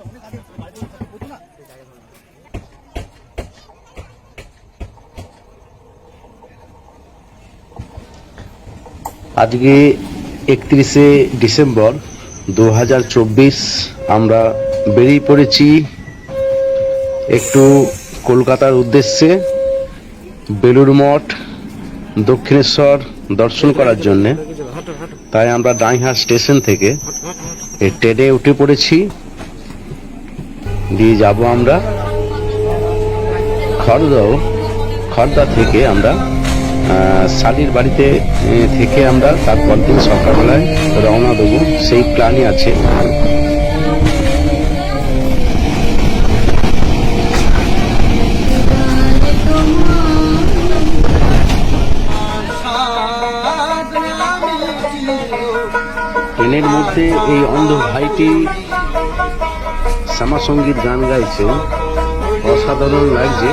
আজকে 31শে ডিসেম্বর 2024 আমরা বেরিয়ে পড়েছি একটু কলকাতার উদ্দেশ্যে বেলুড় মঠ দক্ষিণেশ্বর দর্শন করার জন্য। তাই আমরা ডাইহাট স্টেশন থেকে ট্রেনে উঠে পড়েছি, দিয়ে যাব আমরা খড়দা থেকে আমরা শালির বাড়িতে থেকে আমরা তারপর দিন সকালবেলায় রওনা দেবো, সেই প্ল্যানই আছে। ট্রেনের মধ্যে এই অন্ধ ভাইটি শ্যামা সঙ্গীত গান গাইছে, অসাধারণ লাগছে।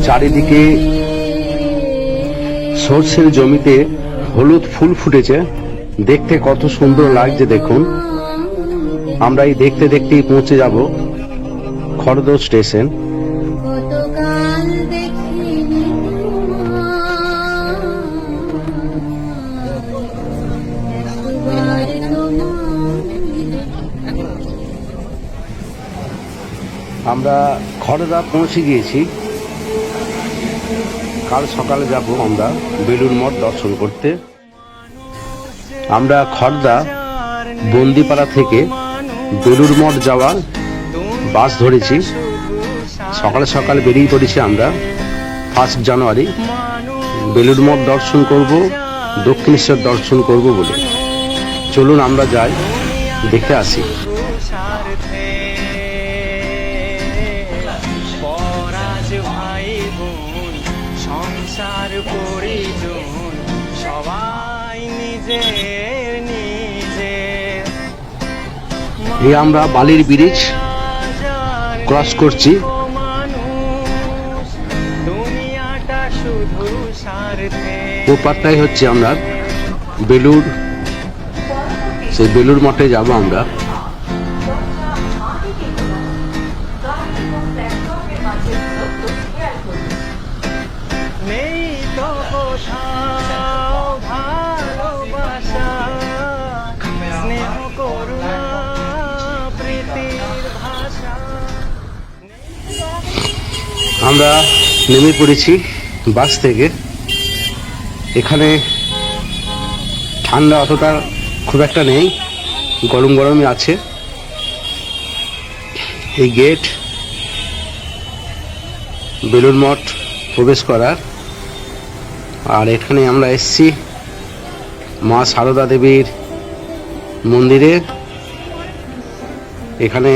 চারিদিকে সর্ষের জমিতে হলুদ ফুল ফুটেছে, দেখতে কত সুন্দর লাগছে দেখুন। আমরা এই দেখতে দেখতেই পৌঁছে যাব খড়দা স্টেশন। আমরা খড়দা পৌঁছে গিয়েছি। কাল সকালে যাব আমরা বেলুড় মঠ দর্শন করতে। আমরা খড়দা বন্দিপাড়া থেকে বেলুড় মঠ যাওয়ার বাস ধরেছি। সকালে সকালে বেরিয়ে পড়েছি আমরা 1 জানুয়ারি বেলুড় মঠ দর্শন করব, দক্ষিণেশ্বর দর্শন করব বলে। চলুন আমরা যাই, দেখে আসি। এই আমরা বালির ব্রিজ ক্রস করছি। ওপারটাই হচ্ছে আমরা বেলুড়, সেই বেলুড় মঠে যাব আমরা। আমরা নেমে পড়েছি বাস থেকে। এখানে ঠান্ডা অতটা খুব একটা নেই, গরম গরমই আছে। এই গেট বেলুড় মঠ প্রবেশ করার। আর এখানে আমরা এসেছি মা সারদা দেবীর মন্দিরে। এখানে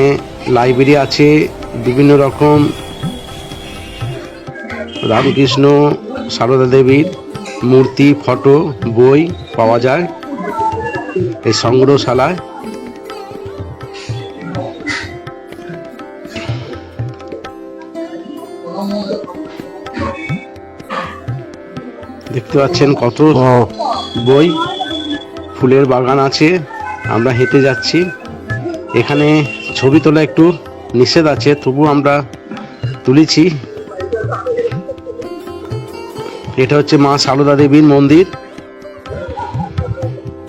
লাইব্রেরি আছে, বিভিন্ন রকম রামকৃষ্ণ সারদা দেবীর মূর্তি, ফটো, বই পাওয়া যায় এই সংগ্রহশালায়। দেখতে পাচ্ছেন কত বই, ফুলের বাগান আছে। আমরা হেঁটে যাচ্ছি। এখানে ছবি তোলা একটু নিষেধ আছে, তবু আমরা তুলেছি। এটা হচ্ছে মা সারদা দেবীর মন্দির।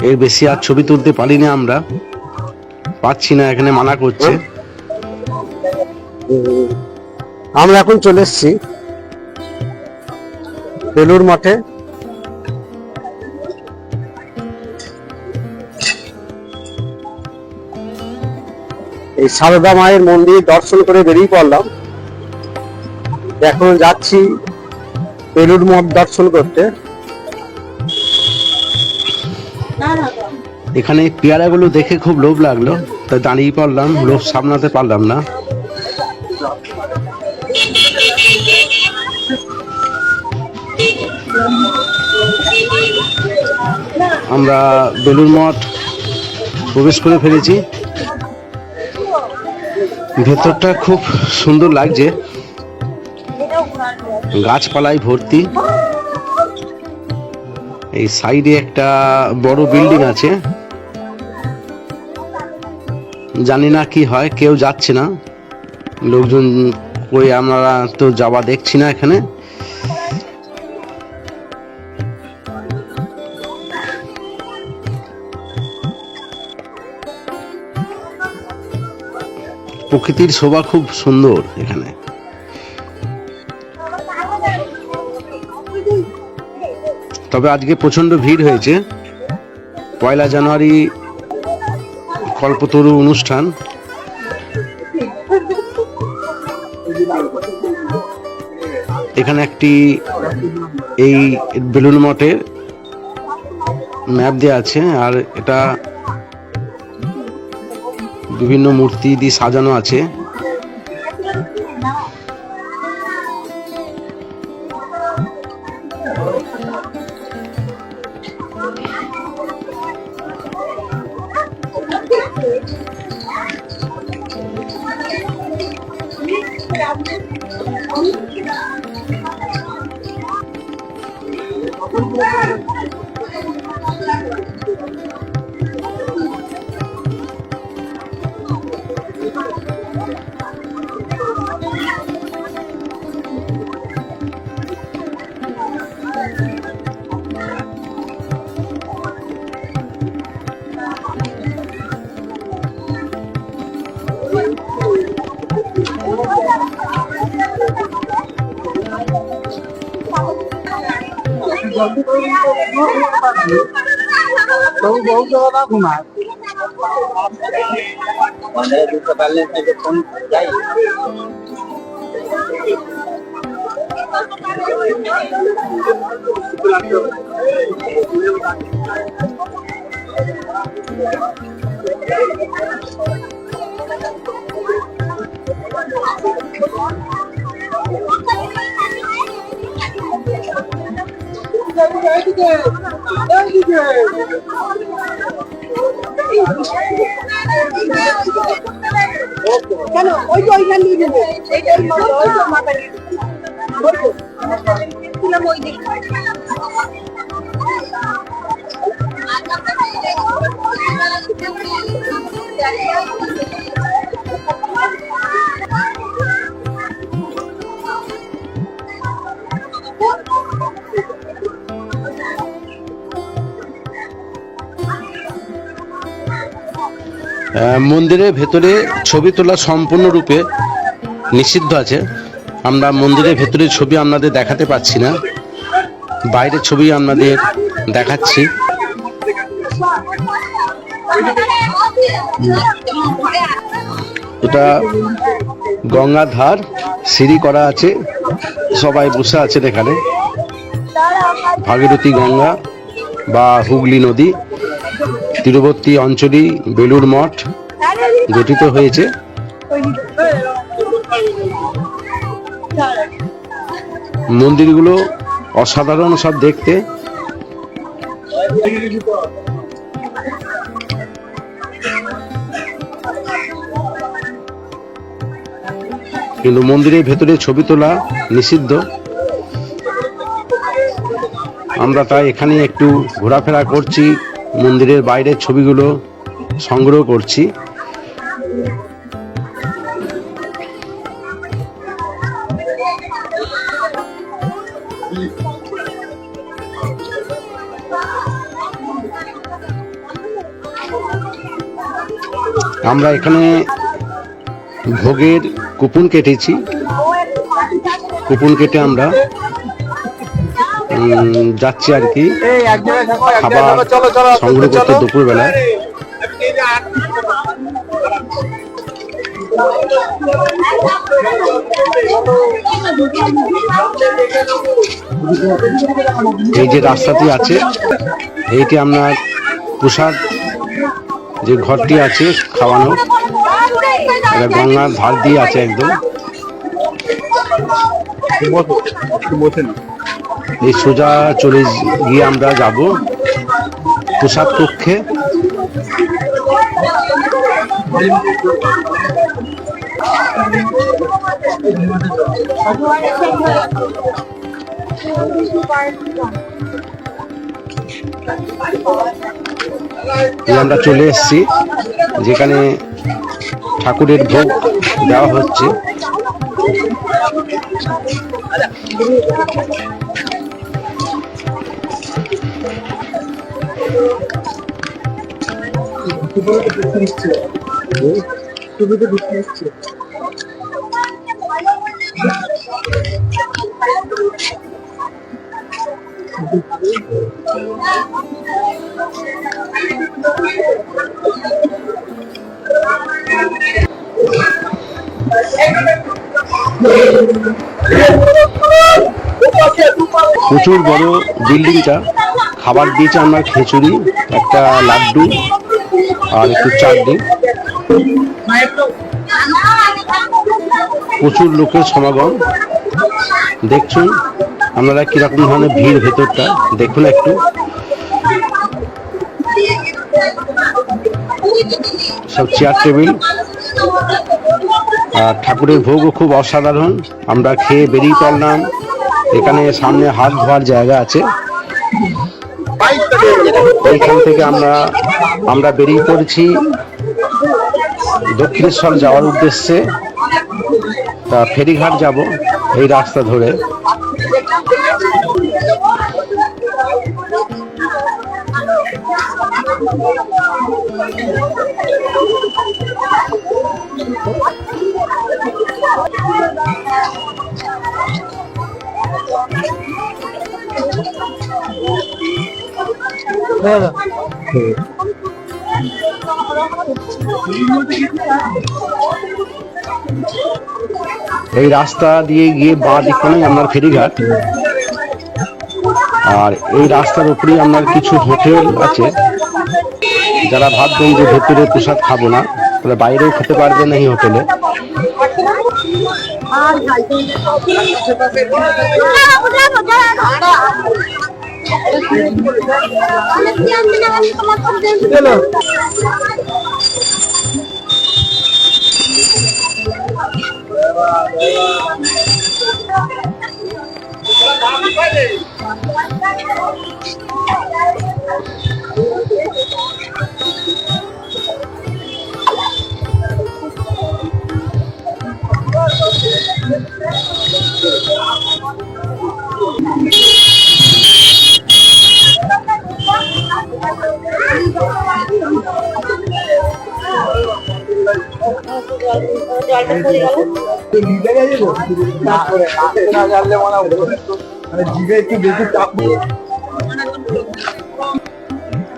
এর বেশি আর ছবি তুলতে পারি না, আমরা পাচ্ছি না, এখানে মানা করছে। আমরা এখন চলে এসেছি বেলুড় মঠে। এই সারদা মায়ের মন্দির দর্শন করে বেরিয়ে পড়লাম। এখন যাচ্ছি বেলুড় মঠ দর্শন করতে। এখানে পেয়ারাগুলো দেখে খুব লোভ লাগলো, তাই দাঁড়িয়ে পড়লাম, লোভ সামলাতে পারলাম না। আমরা বেলুড় মঠ প্রবেশ করে ফেলেছি। ভেতরটা খুব সুন্দর লাগছে, গাছপালায় ভর্তি। এই সাইডে একটা বড় বিল্ডিং আছে, জানি না কি হয়, কেউ যাচ্ছে না, লোকজন কই আমরা তো যাওয়া দেখছি না এখানে। প্রকৃতির শোভা খুব সুন্দর এখানে। তবে আজকে প্রচন্ড ভিড় হয়েছে। 1 জানুয়ারি কল্পতরু অনুষ্ঠান। এখানে একটি এই বেলুড় মঠের ম্যাপ দেওয়া আছে, আর এটা বিভিন্ন মূর্তি দিয়ে সাজানো আছে। কেন ওই তো ওইখান দিয়ে দেবো, এইটাই ওই তো মাথা দিয়ে ওই দিক। মন্দিরের ভেতরে ছবি তোলা সম্পূর্ণরূপে নিষিদ্ধ আছে। আমরা মন্দিরের ভেতরের ছবি আপনাদের দেখাতে পাচ্ছি না, বাইরের ছবি আপনাদের দেখাচ্ছি। এটা গঙ্গার ধার, সিঁড়ি করা আছে, সবাই বসে আছেন এখানে। ভাগীরথী গঙ্গা বা হুগলি নদী তীরবর্তী অঞ্চলই বেলুড় মঠ গঠিত হয়েছে। মন্দিরগুলো অসাধারণ সব দেখতে। কিন্তু মন্দিরের ভেতরে ছবি তোলা নিষিদ্ধ। আমরা তাই এখানে একটু ঘোরাফেরা করছি, মন্দিরের বাইরের ছবিগুলো সংগ্রহ করছি। আমরা এখানে ভোগের কুপন কেটেছি, কুপন কেটে আমরা যাচ্ছি আর কি খাবার সংগ্রহ করতে দুপুরবেলা। এই যে রাস্তাটি আছে, এইটি আপনার প্রসাদ যে ঘরটি আছে খাওয়ানো, এটা গঙ্গার ধার দিয়ে আছে একদম। এই সোজা চলে গিয়ে আমরা যাব প্রসাদ কক্ষে। আমরা চলে এসেছি যেখানে ঠাকুরের ভোগ দেওয়া হচ্ছে। প্রচুর বড় বিল্ডিংটা। খাবার দিয়েছে আমরা খিচুড়ি, একটা লাড্ডু আর একটু চাটনি। প্রচুর লোকের সমাগম। দেখছুন আপনারা কিরকম ধরনের ভিড় ভেতরটা, দেখুন একটু। সব চেয়ার টেবিল, আর ঠাকুরের ভোগও খুব অসাধারণ। আমরা খেয়ে বেরিয়ে পড়লাম। এখানে সামনে হাত ধোয়ার জায়গা আছে, এইখান থেকে আমরা বেরিয়ে পড়েছি দক্ষিণেশ্বর যাওয়ার উদ্দেশ্যে। তা ফেরিঘাট যাব এই রাস্তা ধরে। এই রাস্তা দিয়ে গিয়ে বাঁ দিকে আপনার ফেরিঘাট, আর এই রাস্তার উপরেই আপনার কিছু হোটেল আছে। যারা ভাববেন যে ভেতরে প্রসাদ খাবো না, তারা বাইরেও খেতে পারবেন এই হোটেলে।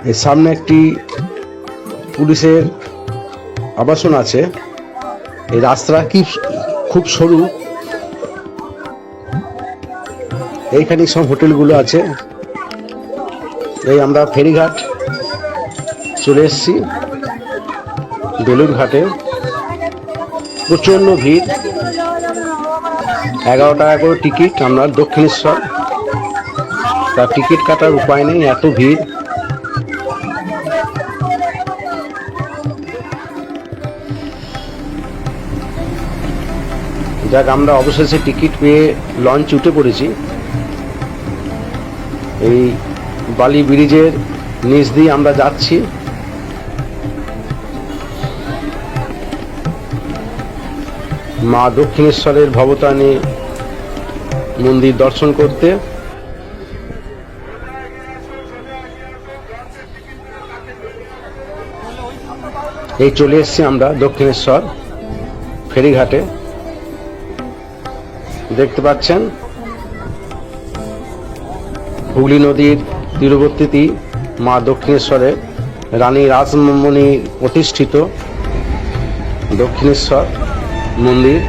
এর সামনে একটি পুলিশের আবাসন আছে। এই রাস্তা কি খুব সরু, এইখানে সব হোটেলগুলো আছে। এই আমরা ফেরিঘাট চলে এসেছি, বেলুর ঘাটে। প্রচন্ড ভিড়। 11 টাকা করে টিকিট আমরা দক্ষিণেশ্বর। তার টিকিট কাটার উপায় নেই, এত ভিড়। যাক, আমরা অবশেষে টিকিট পেয়ে লঞ্চ উঠে পড়েছি। এই বালি ব্রিজের নিচ দিয়ে আমরা যাচ্ছি। মা দক্ষিণেশ্বরের ভবতারিণী মন্দির দর্শন করতে। এই চলে এসেছি আমরা দক্ষিণেশ্বর ফেরিঘাটে। দেখতে পাচ্ছেন হুগলি নদীর তীরবর্তী মা দক্ষিণেশ্বরে রানী রাসমণি প্রতিষ্ঠিত দক্ষিণেশ্বর মন্দির।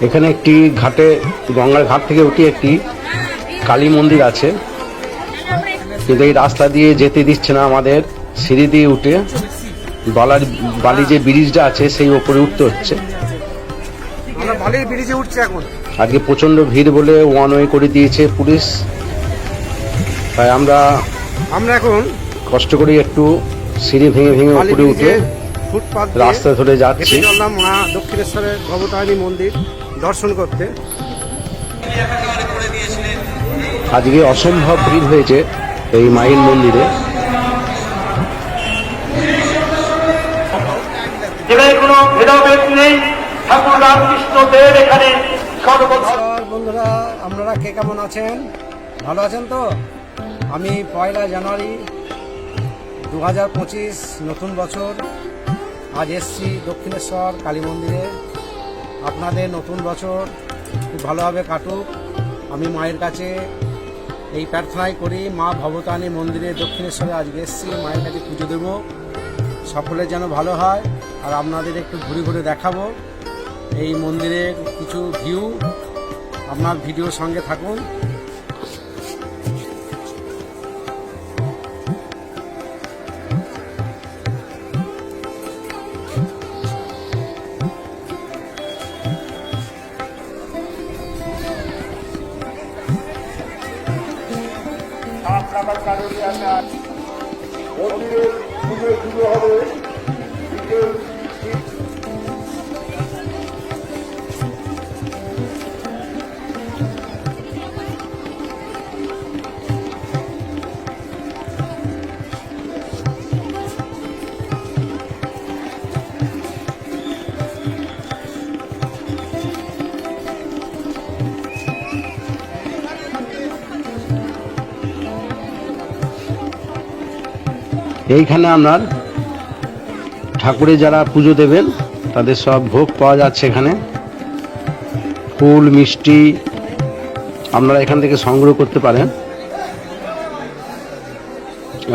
এখানে একটি ঘাটে, গঙ্গার ঘাট থেকে উঠে একটি কালী মন্দির আছে, কিন্তু এই রাস্তা দিয়ে যেতে দিচ্ছে না আমাদের। সিঁড়ি দিয়ে উঠে বালি যে ব্রিজটা আছে সেই ওপরে উঠতে হচ্ছে। আমরা বালির ব্রিজে উঠছি এখন। আজকে প্রচন্ড ভিড় বলে ওয়ান ওয়ে করে দিয়েছে পুলিশ, তাই আমরা এখন কষ্ট করে একটু সিঁড়ি ভেঙে ভেঙে বালি উপরে উঠে ব্রিজে ফুটপাত রাস্তা ধরে যাচ্ছি। চললাম মা দক্ষিণেশ্বরের ভবতারিণী মন্দির দর্শন করতে। আজকে অসম্ভব ভিড় হয়েছে এই মায়ের মন্দিরে। যেখানে কোনো ভেদাভেদ নেই, ঠাকুর রামকৃষ্ণ দেব এখানে সর্বধর্ম। নমস্কার বন্ধুরা, আপনারা কে কেমন আছেন? ভালো আছেন তো? আমি 1 জানুয়ারি 2025 নতুন বছর আজ এসছি দক্ষিণেশ্বর কালী মন্দিরে। আপনাদের নতুন বছর খুব ভালোভাবে কাটুক, আমি মায়ের কাছে এই প্রার্থনাই করি। মা ভবতারিণী মন্দিরে দক্ষিণেশ্বরে আজকে এসছি, মায়ের কাছে পুজো দেবো, সকলের যেন ভালো হয়। আর আপনাদের একটু ঘুরে ঘুরে দেখাবো এই মন্দিরের কিছু ভিউ। আপনার ভিডিওর সঙ্গে থাকুন। মন্দিরের পুজো শুরু হবে বিকেল এইখানে আপনার ঠাকুরে যারা পুজো দেবেন তাদের সব ভোগ পাওয়া যাচ্ছে। এখানে ফুল মিষ্টি আপনারা এখান থেকে সংগ্রহ করতে পারেন।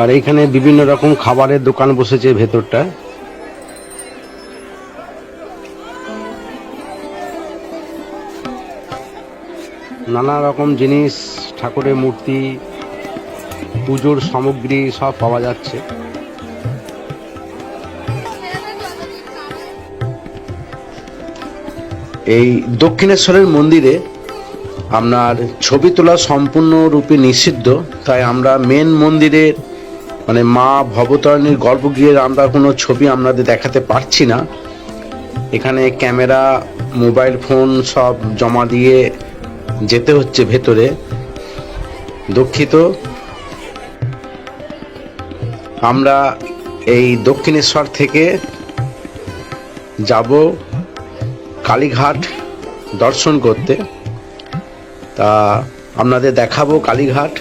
আর এইখানে বিভিন্ন রকম খাবারের দোকান বসেছে ভেতরটা। নানা রকম জিনিস, ঠাকুরের মূর্তি, পুজোর সামগ্রী সব পাওয়া যাচ্ছে। এই দক্ষিণেশ্বরের মন্দিরে আপনার ছবি তোলা সম্পূর্ণরূপে নিষিদ্ধ, তাই আমরা মেন মন্দিরের মানে মা ভবতারিণীর গর্ভগৃহের আমরা কোনো ছবি আপনাদের দেখাতে পারছি না। এখানে ক্যামেরা, মোবাইল ফোন সব জমা দিয়ে যেতে হচ্ছে ভেতরে, দুঃখিত। আমরা এই দক্ষিণেশ্বর থেকে যাব কালীঘাট দর্শন করতে, তা আপনাদের দেখাবো কালীঘাট।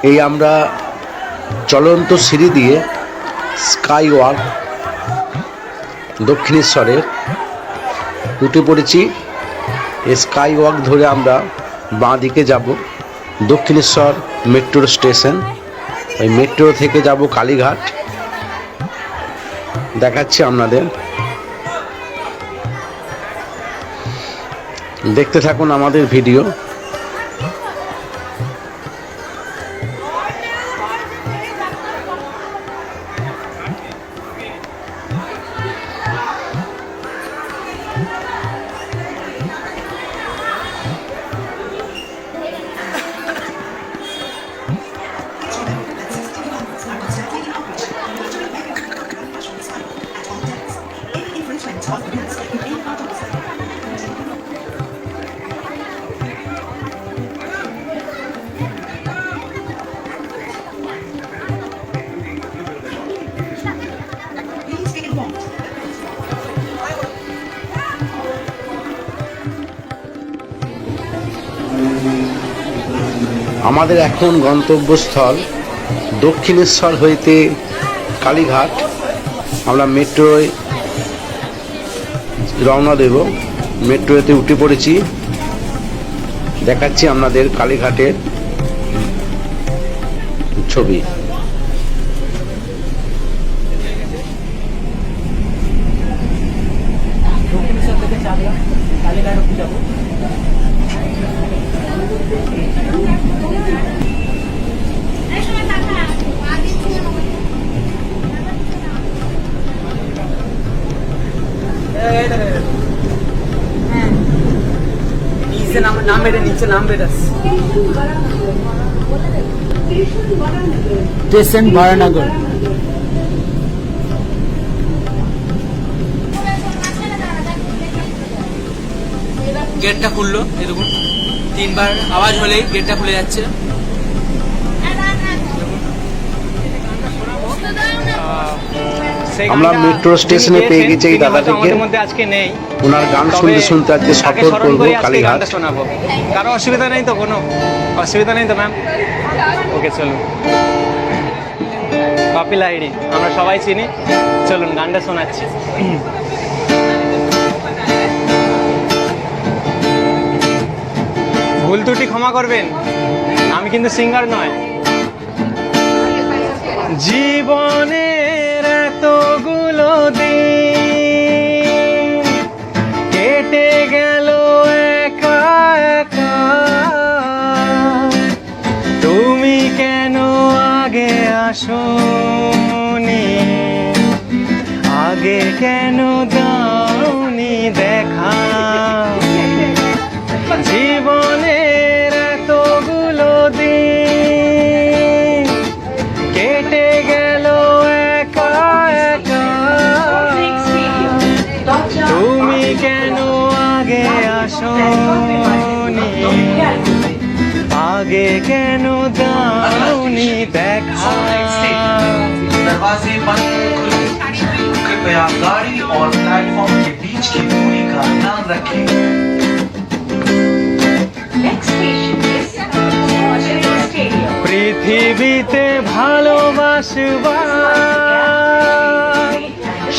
এই আমরা চলন্ত সিঁড়ি দিয়ে স্কাই ওয়াক দক্ষিণেশ্বরে উঠে পড়েছি। এই স্কাই ওয়াক ধরে আমরা বাঁ দিকে যাব দক্ষিণেশ্বর মেট্রো স্টেশন। ওই মেট্রো থেকে যাব কালীঘাট। দেখাচ্ছি আপনাদের, দেখতে থাকুন আমাদের ভিডিও। আমাদের এখন গন্তব্যস্থল দক্ষিণেশ্বর হইতে কালীঘাট। আমরা মেট্রোয় রওনা দেব, মেট্রোতে উঠে পড়েছি। দেখাচ্ছি আপনাদের কালীঘাটের ছবি। স্টেশন বারানগর। গেটটা খুললো, এই দেখুন 3বার আওয়াজ হলেই গেটটা খুলে যাচ্ছে। আমরা মেট্রো স্টেশনে পেয়ে গেছি এই দাদাটিকে। আজকে নেই, ওনার গান শুনতে শুনতে আজকে সফর করবো কালীঘাট। শোনাবো। কারো অসুবিধা নেই তো? কোনো অসুবিধা নেই তো ম্যাম? ওকে চলুন। কপিল আইডি আমরা সবাই চিনি, চলুন গানটা শোনাচ্ছি। ভুল ত্রুটি ক্ষমা করবেন, আমি কিন্তু সিঙ্গার নয়। জীবনের এতগুলো দিন কেটে গেল একা একা, তুমি কেন আগে আসোনি, আগে কেন দাওনি দেখা। জীবনের এতগুলো দিন কেটে গেল একা একা, তুমি কেন আগে আসোনি, आगे কেন দাওনি দেখা। दरवाजे बंद खुले, कृपया गाड़ी और प्लेटफॉर्म के बीच की दूरी का ध्यान रखें। পৃথিবীতে ভালোবাসবার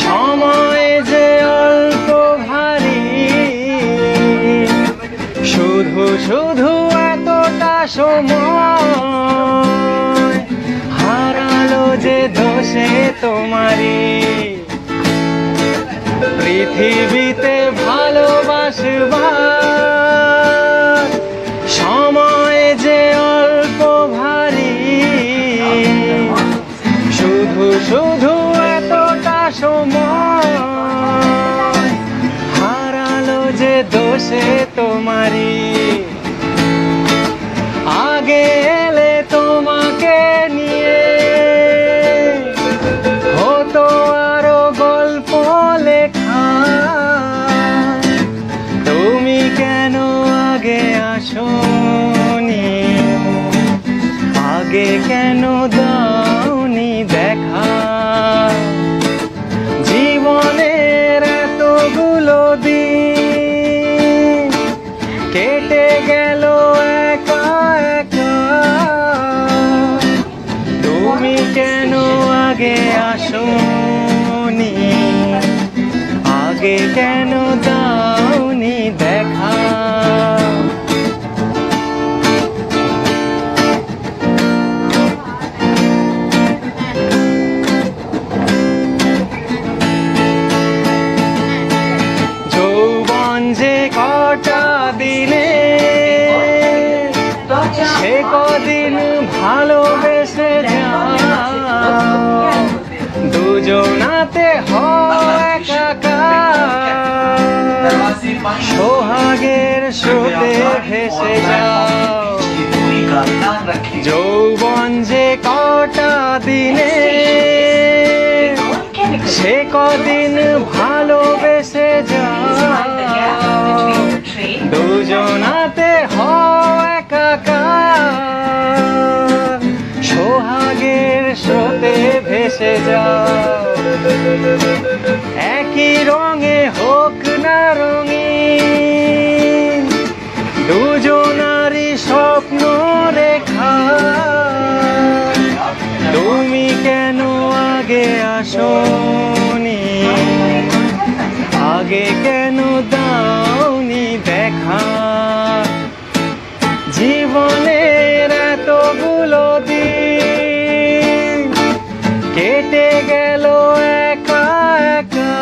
সময় যে অল্প ভারী, শুধু শুধু এতটা সময় হারালো যে দোষে তোমারই। পৃথিবীতে ভালোবাসবার সময় যে অল্প ভারী, শুধু শুধু এতটা সময় হারালো যে দোষে তোমারই। আগে এলে তোমাকে নিয়ে হতো আরো গল্প লেখা, তুমি কেন আগে আসোনি, আগে কেন দাওনি দেখা। জীবনের এতগুলো দিন কেটে গেল একা একা, তুমি কেন আগে আসোনি, আগে কেন দাওনি দেখা। যৌবন যে কটা দিনে, সে কদিন ভালোবেসে যাও, দুজনাতে হয় একাকার, সোহাগের স্রোতে ভেসে যাও। যৌবন যে কটা দিনে, সে কদিন ভালোবেসে যাও, দুজনাতে হয় একাকার, সোহাগের স্রোতে ভেসে যাও। একই রঙে হোক না রঙিন, দুজনারই স্বপ্ন রেখা, আগে আসোনি, আগে কেন দাওনি দেখা, জীবনের এতগুলো দিন কেটে গেল একা একা,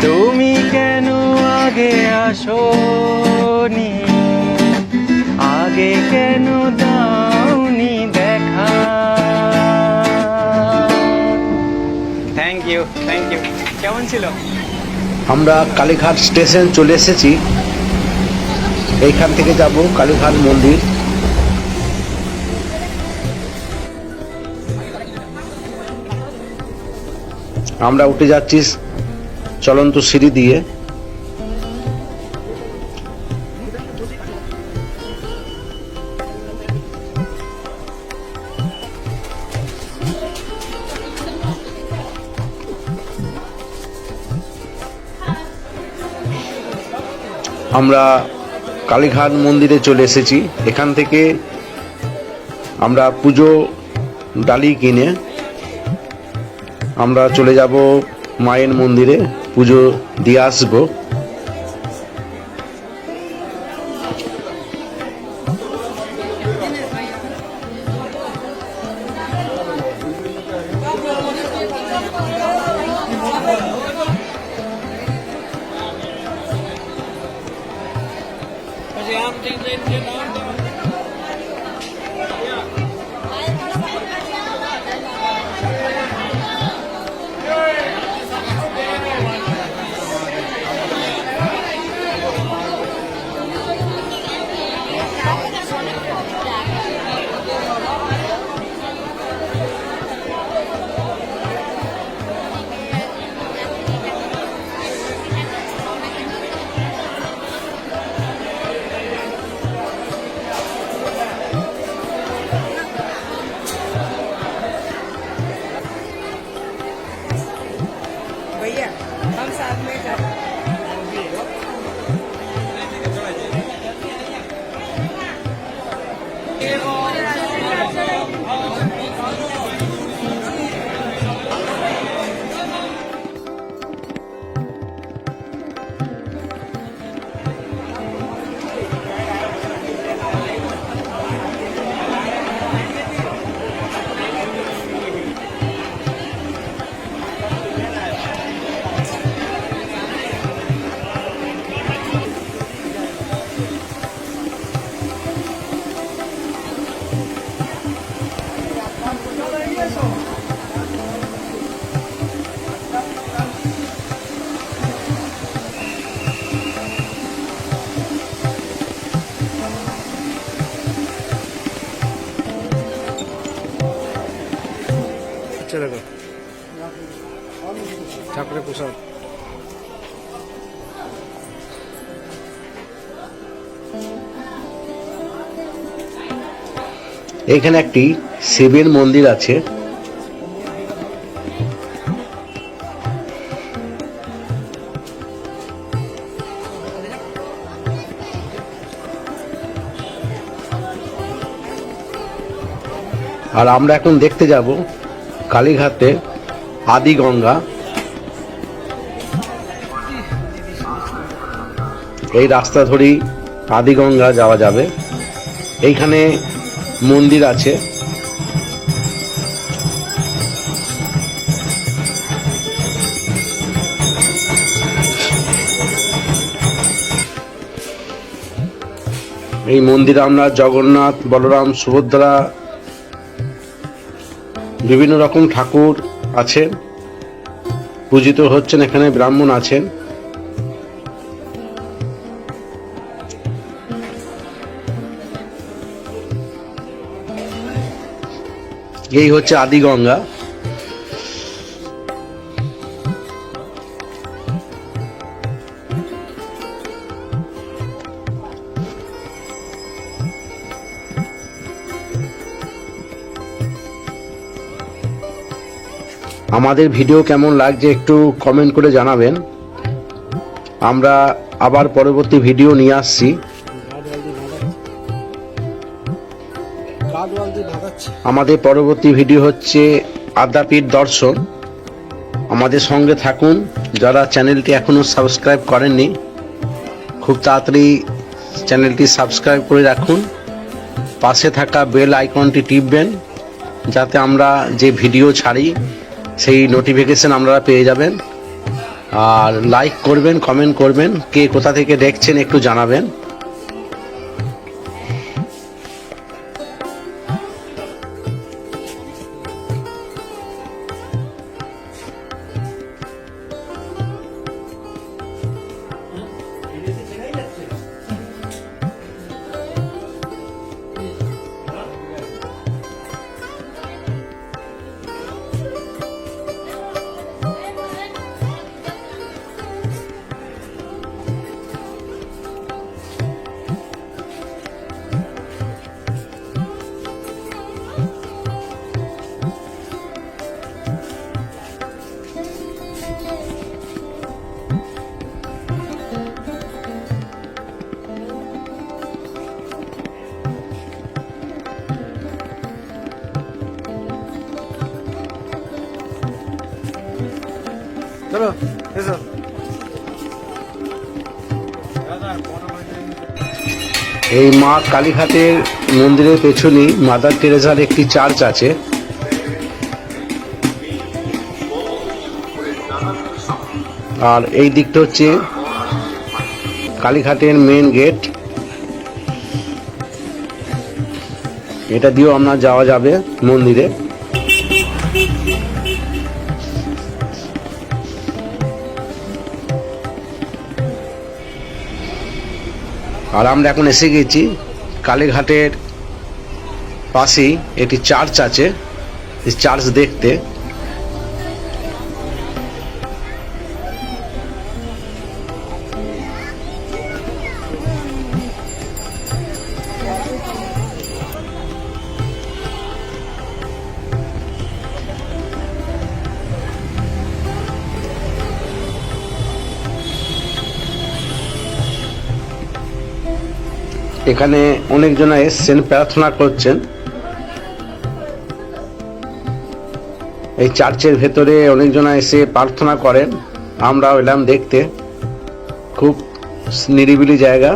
তুমি কেন আগে আসোনি, আগে কেন দাওনি দেখা। Thank you, thank you. কেমন ছিল? আমরা কালীঘাট স্টেশন চলে এসেছি। এইখান থেকে যাব কালীঘাট মন্দির। আমরা উঠে যাচ্ছি চলন্ত সিঁড়ি দিয়ে। আমরা কালীঘাট মন্দিরে চলে এসেছি। এখান থেকে আমরা পুজো ডালি কিনে আমরা চলে যাব মায়ের মন্দিরে, পুজো দিয়ে আসবো। भैया हम साथ में कर চলে গো ঠাকুরের প্রসাদ। এখানে একটি শিবের মন্দির আছে। আর আমরা এখন দেখতে যাব কালীঘাটে আদি গঙ্গা। এই রাস্তা ধরেই আদি গঙ্গা যাওয়া যাবে। এইখানে মন্দির আছে। এই মন্দিরে আমরা জগন্নাথ, বলরাম, সুভদ্রা, বিভিন্ন রকম ঠাকুর আছেন, পূজিত হচ্ছেন। এখানে ব্রাহ্মণ আছেন। এই হচ্ছে আদি গঙ্গা। আমাদের ভিডিও কেমন লাগছে একটু কমেন্ট করে জানাবেন। আমরা আবার পরবর্তী ভিডিও নিয়ে আসছি। গার্ডওয়াল দিয়ে বাঁধাচ্ছে। আমাদের পরবর্তী ভিডিও হচ্ছে আদ্যাপীঠ দর্শন। আমাদের সঙ্গে থাকুন। যারা চ্যানেলটি এখনো সাবস্ক্রাইব করেননি, খুব তাড়াতাড়ি চ্যানেলটি সাবস্ক্রাইব করে রাখুন। পাশে থাকা বেল আইকনটি টিপবেন, যাতে আমরা যে ভিডিও ছাড়ি সেই নোটিফিকেশন আপনারা পেয়ে যাবেন। আর লাইক করবেন, কমেন্ট করবেন, কে কোথা থেকে দেখছেন একটু জানাবেন। চলো এসো। এই মা কালীঘাটের মন্দিরের পেছনেই মাদার টেরেসার একটি চার্চ আছে। আর এই দিকটা হচ্ছে কালীঘাটের মেন গেট। এটা দিয়েও আমরা যাওয়া যাবে মন্দিরে। আর আমরা এখন এসে গেছি কালীঘাটের পাশেই একটি চার্চ আছে, এই চার্চ দেখতে। এখানে অনেকজনা এসছেন, প্রার্থনা করছেন। এই চার্চের ভেতরে অনেকজনা এসে প্রার্থনা করেন, আমরাও এলাম দেখতে। খুব নিরিবিলি জায়গা।